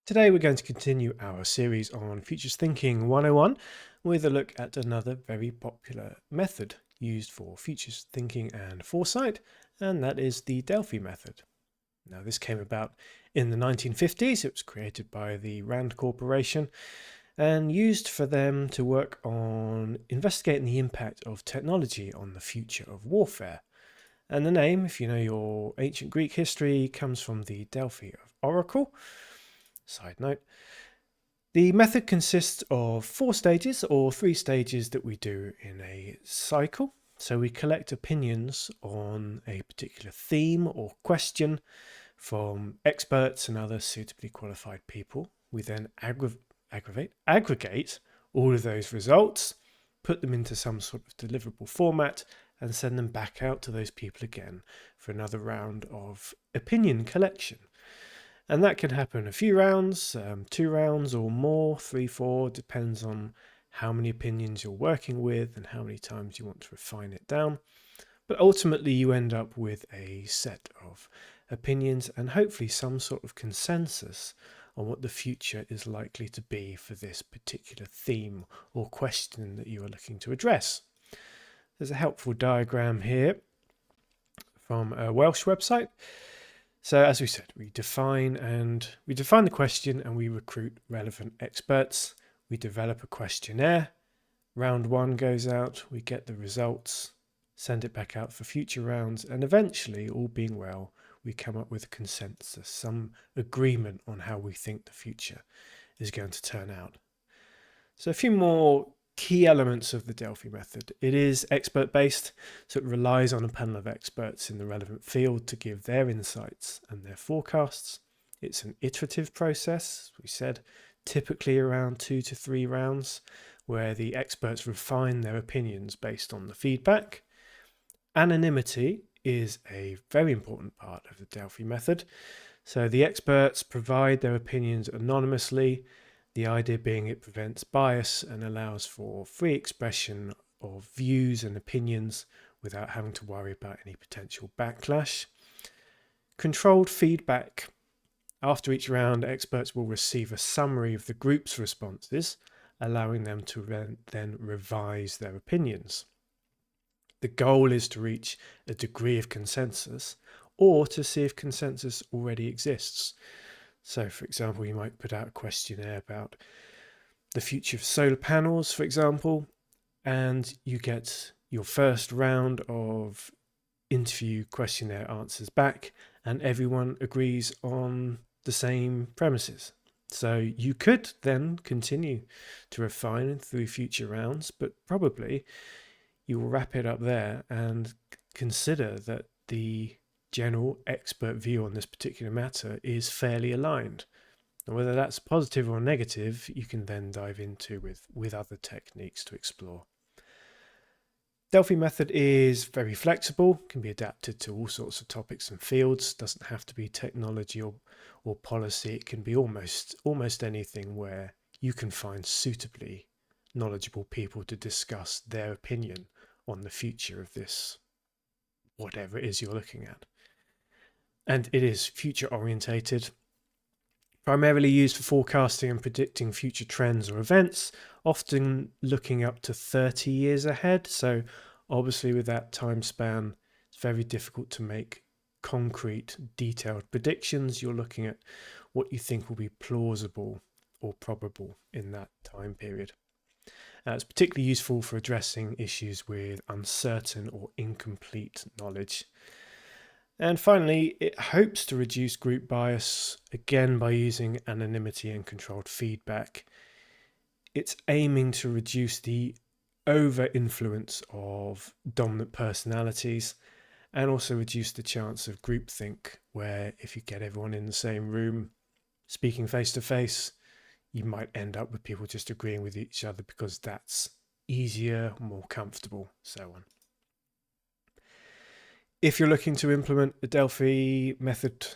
Today we're going to continue our series on Futures Thinking 101 with a look at another very popular method used for futures thinking and foresight, and that is the Delphi method. Now this came about in the 1950s. It was created by the Rand Corporation and used for them to work on investigating the impact of technology on the future of warfare. And the name, if you know your ancient Greek history, comes from the Delphi of Oracle. Side note. The method consists of 4 stages or 3 stages that we do in a cycle. So we collect opinions on a particular theme or question from experts and other suitably qualified people. We then aggregate all of those results, put them into some sort of deliverable format, and send them back out to those people again for another round of opinion collection. And that can happen a few rounds, 2 rounds or more, 3, 4, depends on how many opinions you're working with and how many times you want to refine it down. But ultimately you end up with a set of opinions and hopefully some sort of consensus on what the future is likely to be for this particular theme or question that you are looking to address. There's a helpful diagram here from a Welsh website. So as we said, we define the question and we recruit relevant experts. We develop a questionnaire. Round 1 goes out, we get the results, send it back out for future rounds, and eventually, all being well, we come up with a consensus, some agreement on how we think the future is going to turn out. So a few more key elements of the Delphi method. It is expert-based, so it relies on a panel of experts in the relevant field to give their insights and their forecasts. It's an iterative process, as we said, typically around 2 to 3 rounds, where the experts refine their opinions based on the feedback. Anonymity is a very important part of the Delphi method. So the experts provide their opinions anonymously, the idea being it prevents bias and allows for free expression of views and opinions without having to worry about any potential backlash. Controlled feedback. After each round, experts will receive a summary of the group's responses, allowing them to then revise their opinions. The goal is to reach a degree of consensus or to see if consensus already exists. So, for example, you might put out a questionnaire about the future of solar panels, for example, and you get your first round of interview questionnaire answers back, and everyone agrees on the same premises. So you could then continue to refine through future rounds, but probably you will wrap it up there and consider that the general expert view on this particular matter is fairly aligned. And whether that's positive or negative, you can then dive into with other techniques to explore. Delphi method is very flexible, can be adapted to all sorts of topics and fields, doesn't have to be technology or policy. It can be almost anything where you can find suitably knowledgeable people to discuss their opinion on the future of this, whatever it is you're looking at. And it is future orientated, primarily used for forecasting and predicting future trends or events, often looking up to 30 years ahead. So obviously with that time span, it's very difficult to make concrete, detailed predictions. You're looking at what you think will be plausible or probable in that time period. It's particularly useful for addressing issues with uncertain or incomplete knowledge. And finally, it hopes to reduce group bias, again by using anonymity and controlled feedback. It's aiming to reduce the over-influence of dominant personalities and also reduce the chance of groupthink, where if you get everyone in the same room speaking face to face, you might end up with people just agreeing with each other because that's easier, more comfortable, so on. If you're looking to implement the Delphi method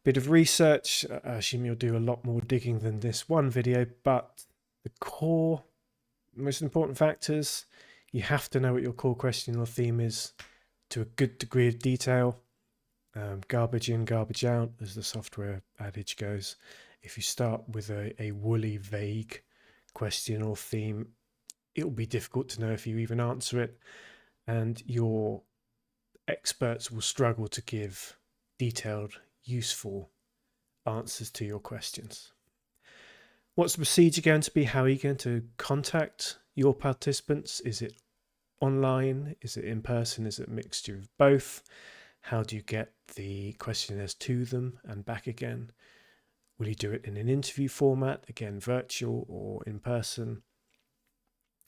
bit of research, I assume you'll do a lot more digging than this one video, but the core, most important factors, you have to know what your core question or theme is to a good degree of detail. Garbage in, garbage out, as the software adage goes. If you start with a woolly, vague question or theme, it will be difficult to know if you even answer it, and your experts will struggle to give detailed, useful answers to your questions. What's the procedure going to be? How are you going to contact your participants? Is it online? Is it in person? Is it a mixture of both? How do you get the questionnaires to them and back again? Will you do it in an interview format, again, virtual or in person?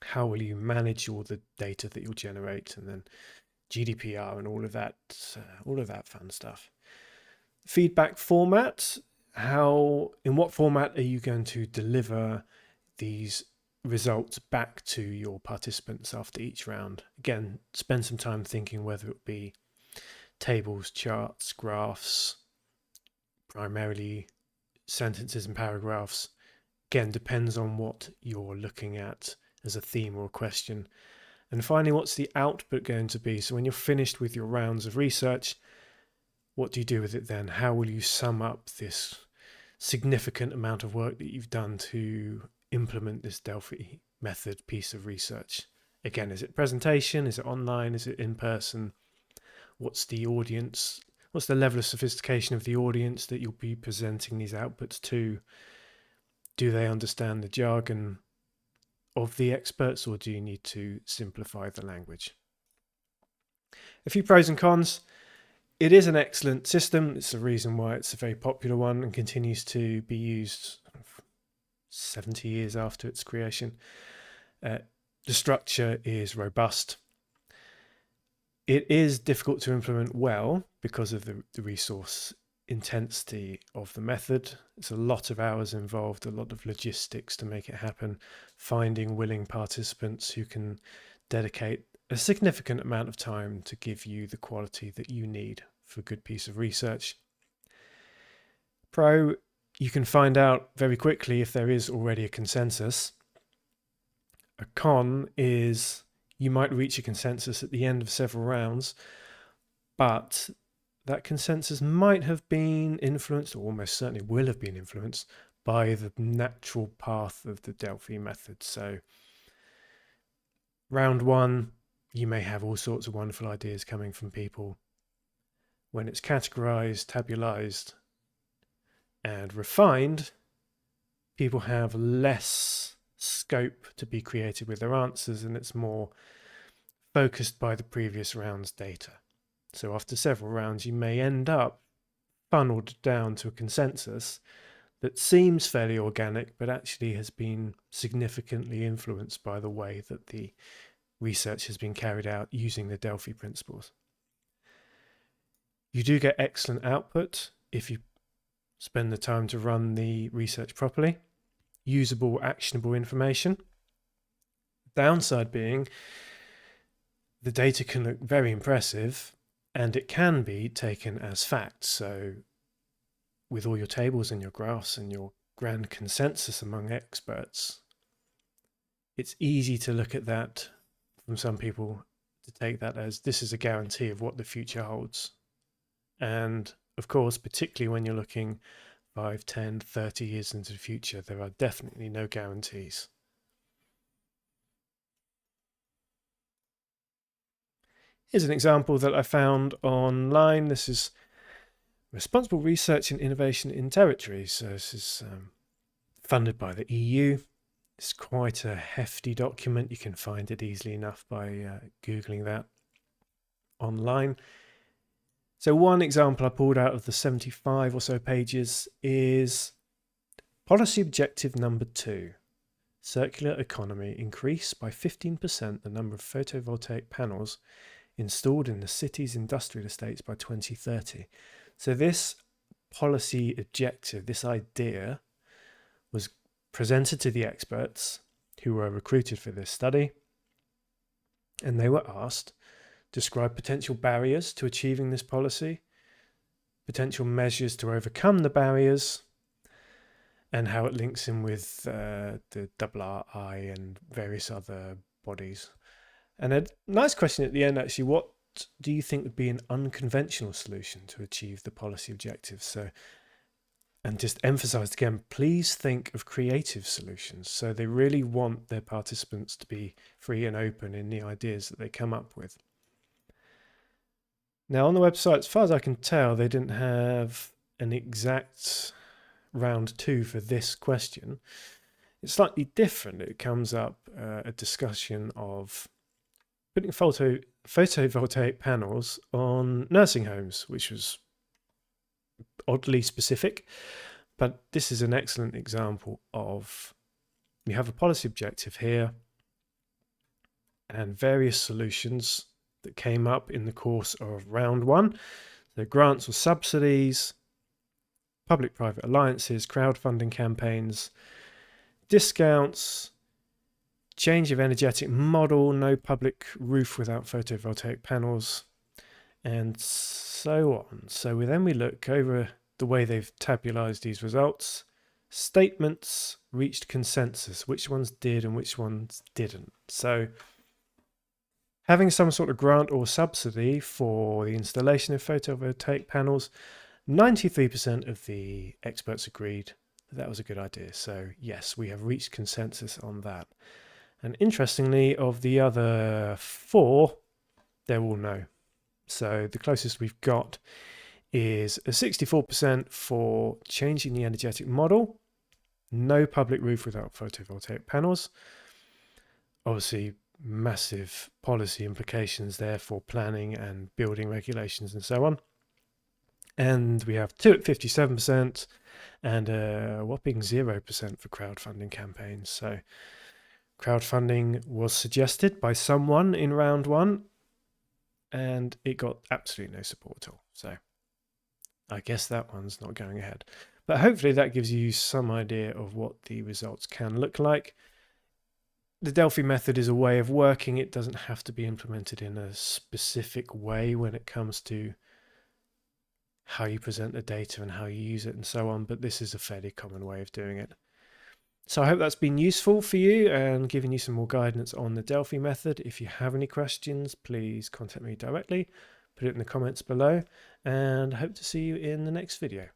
How will you manage all the data that you'll generate, and then GDPR and all of that fun stuff? Feedback format. In what format are you going to deliver these results back to your participants after each round? Again, spend some time thinking whether it be tables, charts, graphs, primarily sentences and paragraphs. Again, depends on what you're looking at as a theme or a question. And finally, what's the output going to be? So when you're finished with your rounds of research, what do you do with it then? How will you sum up this significant amount of work that you've done to implement this Delphi method piece of research? Again, is it presentation? Is it online? Is it in person? What's the audience? What's the level of sophistication of the audience that you'll be presenting these outputs to? Do they understand the jargon of the experts, or do you need to simplify the language? A few pros and cons. It is an excellent system. It's the reason why it's a very popular one and continues to be used 70 years after its creation. The structure is robust. It is difficult to implement well because of the resource intensity of the method. It's a lot of hours involved, a lot of logistics to make it happen, finding willing participants who can dedicate a significant amount of time to give you the quality that you need for a good piece of research. Pro, you can find out very quickly if there is already a consensus. A con is you might reach a consensus at the end of several rounds, but that consensus might have been influenced, or almost certainly will have been influenced, by the natural path of the Delphi method. So round one, you may have all sorts of wonderful ideas coming from people. When it's categorized, tabularized, and refined, people have less scope to be creative with their answers, and it's more focused by the previous round's data. So after several rounds, you may end up funneled down to a consensus that seems fairly organic, but actually has been significantly influenced by the way that the research has been carried out using the Delphi principles. You do get excellent output if you spend the time to run the research properly. Usable, actionable information. Downside being the data can look very impressive and it can be taken as fact. So with all your tables and your graphs and your grand consensus among experts, it's easy to look at that from some people to take that as this is a guarantee of what the future holds. And of course, particularly when you're looking 5, 10, 30 years into the future, there are definitely no guarantees. Here's an example that I found online. This is Responsible Research and Innovation in Territories. So this is funded by the EU. It's quite a hefty document. You can find it easily enough by Googling that online. So one example I pulled out of the 75 or so pages is policy objective number 2. Circular economy, increase by 15% the number of photovoltaic panels installed in the city's industrial estates by 2030. So this policy objective, this idea, was presented to the experts who were recruited for this study, and they were asked describe potential barriers to achieving this policy, potential measures to overcome the barriers, and how it links in with the RRI and various other bodies. And a nice question at the end, actually, what do you think would be an unconventional solution to achieve the policy objectives? So And just emphasized again, please think of creative solutions. So they really want their participants to be free and open in the ideas that they come up with. Now on the website, as far as I can tell, they didn't have an exact round 2 for this question. It's slightly different. It comes up a discussion of putting photovoltaic panels on nursing homes, which was oddly specific, but this is an excellent example of, you have a policy objective here and various solutions that came up in the course of round 1. So grants or subsidies, public-private alliances, crowdfunding campaigns, discounts, change of energetic model, no public roof without photovoltaic panels, and so on. So then we look over the way they've tabularized these results. Statements reached consensus, which ones did and which ones didn't. So having some sort of grant or subsidy for the installation of photovoltaic panels, 93% of the experts agreed that was a good idea. So yes, we have reached consensus on that. And interestingly, of the other 4, they're all no. So the closest we've got is a 64% for changing the energetic model, no public roof without photovoltaic panels. Obviously, massive policy implications there for planning and building regulations and so on. And we have 2 at 57% and a whopping 0% for crowdfunding campaigns. So crowdfunding was suggested by someone in round 1 and it got absolutely no support at all. So I guess that one's not going ahead. But hopefully that gives you some idea of what the results can look like. The Delphi method is a way of working. It doesn't have to be implemented in a specific way when it comes to how you present the data and how you use it and so on, but this is a fairly common way of doing it. So I hope that's been useful for you and given you some more guidance on the Delphi method. If you have any questions, please contact me directly, put it in the comments below, and I hope to see you in the next video.